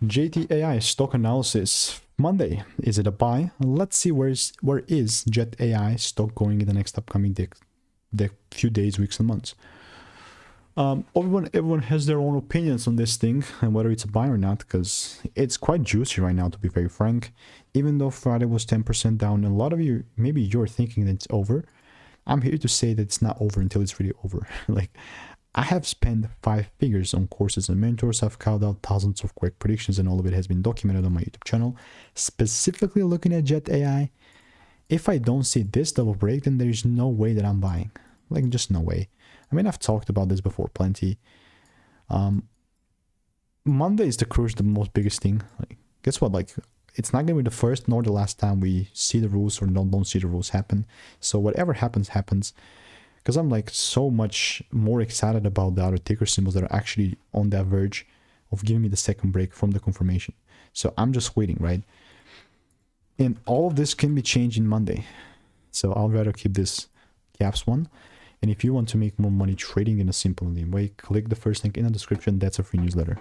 JTAI stock analysis. Monday, is it a buy? Let's see where is Jet.AI stock going in the next upcoming the few days, weeks, and months. Everyone has their own opinions on this thing and whether it's a buy or not, because it's quite juicy right now, to be very frank. Even though Friday was 10% down, a lot of you, maybe you're thinking that it's over. I'm here to say that it's not over until it's really over. Like, I have spent 5 figures on courses and mentors. I've called out thousands of quick predictions, and all of it has been documented on my YouTube channel. Specifically looking at Jet.AI, if I don't see this double break, then there's no way that I'm buying. Like, just no way. I mean, I've talked about this before plenty. Monday is the most biggest thing. Like, guess what? Like, it's not gonna be the first nor the last time we see the rules or don't see the rules happen. So whatever happens, happens. Because I'm like so much more excited about the other ticker symbols that are actually on that verge of giving me the second break from the confirmation. So I'm just waiting, right? And all of this can be changed in Monday. So I'll rather keep this caps one. And if you want to make more money trading in a simple and lean way, click the first link in the description. That's a free newsletter.